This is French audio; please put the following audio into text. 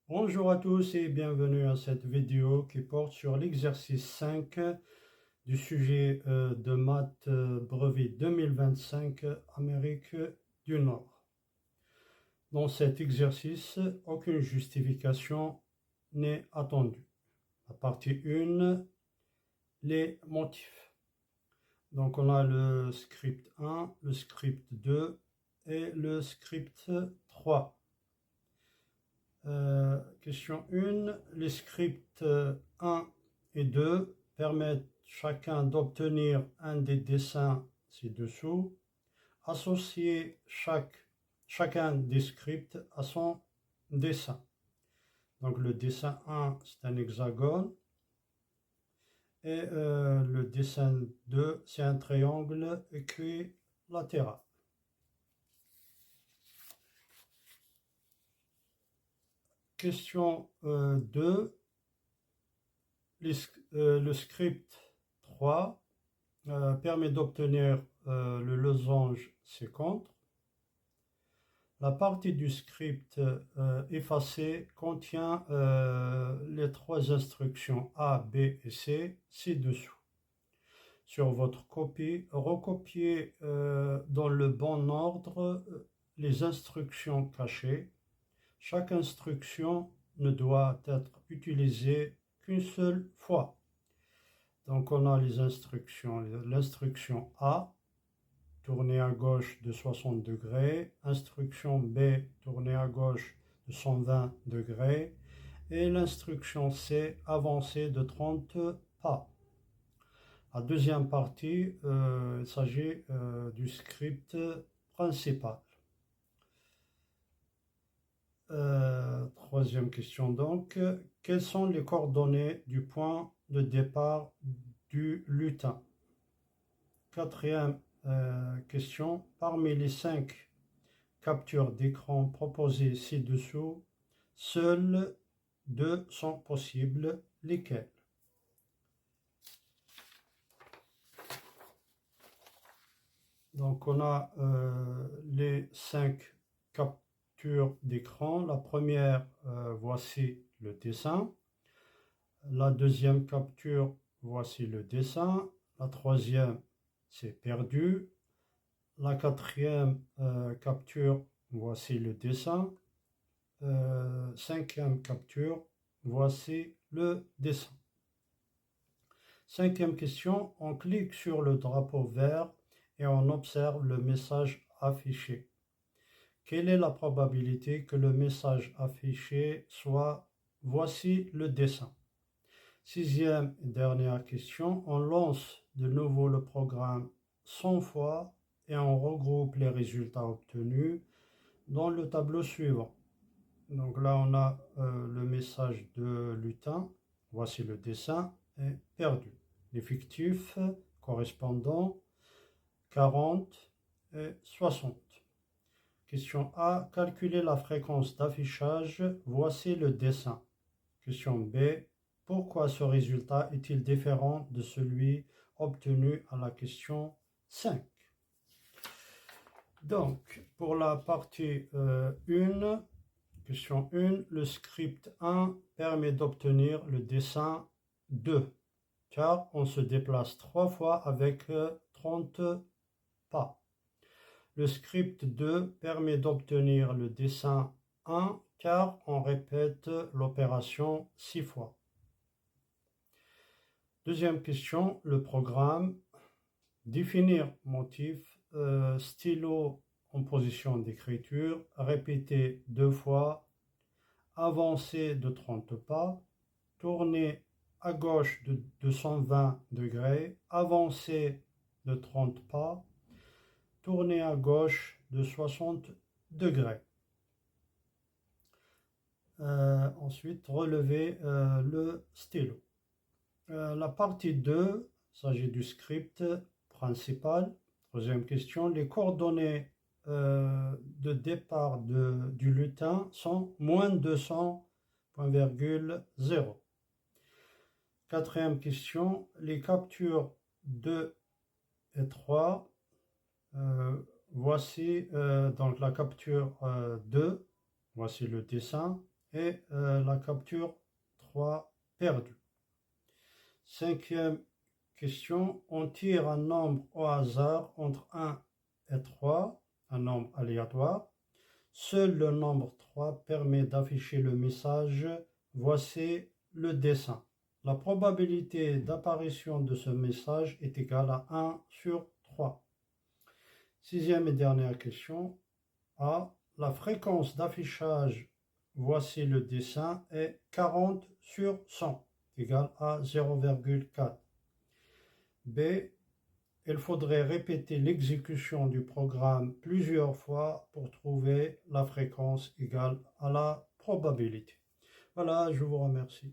Bonjour à tous et bienvenue à cette vidéo qui porte sur l'exercice 5 du sujet de maths brevet 2025 Amérique du Nord. Dans cet exercice, aucune justification n'est attendue. La partie 1, les motifs. Donc on a le script 1, le script 2 et le script 3. Question 1. Les scripts 1 et 2 permettent chacun d'obtenir un des dessins ci-dessous. Associer chacun des scripts à son dessin. Donc le dessin 1, c'est un hexagone. Et le dessin 2, c'est un triangle équilatéral. Question 2. Le script 3 permet d'obtenir le losange séquence. La partie du script effacée contient les trois instructions A, B et C ci-dessous. Sur votre copie, recopiez dans le bon ordre les instructions cachées. Chaque instruction ne doit être utilisée qu'une seule fois. Donc on a les instructions. L'instruction A, tourner à gauche de 60 degrés. Instruction B, tourner à gauche de 120 degrés. Et l'instruction C, avancer de 30 pas. La deuxième partie, il s'agit du script principal. Troisième question donc, quelles sont les coordonnées du point de départ du lutin? Quatrième question, parmi les 5 captures d'écran proposées ci-dessous, seules 2 sont possibles, lesquelles? Donc on a les 5 captures d'écran. La première, voici le dessin. La deuxième capture, voici le dessin. La troisième, c'est perdu. La quatrième capture, voici le dessin. Cinquième capture, voici le dessin. Cinquième question, on clique sur le drapeau vert et on observe le message affiché. Quelle est la probabilité que le message affiché soit « Voici le dessin ». Sixième et dernière question, on lance de nouveau le programme 100 fois et on regroupe les résultats obtenus dans le tableau suivant. Donc là, on a le message de lutin, voici le dessin, est perdu. L'effectif correspondant 40 et 60. Question A, calculer la fréquence d'affichage, voici le dessin. Question B, pourquoi ce résultat est-il différent de celui obtenu à la question 5? Donc, pour la partie 1, question 1, le script 1 permet d'obtenir le dessin 2, car on se déplace 3 fois avec 30 pas. Le script 2 permet d'obtenir le dessin 1, car on répète l'opération 6 fois. Deuxième question, le programme. Définir motif, stylo en position d'écriture, répéter 2 fois, avancer de 30 pas, tourner à gauche de 220 degrés, avancer de 30 pas, tourner à gauche de 60 degrés. Ensuite, relever le stylo. La partie 2, il s'agit du script principal. Troisième question, les coordonnées de départ du lutin sont moins 200,0. Quatrième question, les captures 2 et 3, voici donc la capture 2, voici le dessin. et la capture 3 perdue. Cinquième question, on tire un nombre au hasard entre 1 et 3, un nombre aléatoire. Seul le nombre 3 permet d'afficher le message « Voici le dessin ». La probabilité d'apparition de ce message est égale à 1 sur 3. Sixième et dernière question. A. La fréquence d'affichage « Voici le dessin » est 40 sur 100, égale à 0,4. B. Il faudrait répéter l'exécution du programme plusieurs fois pour trouver la fréquence égale à la probabilité. Voilà, je vous remercie.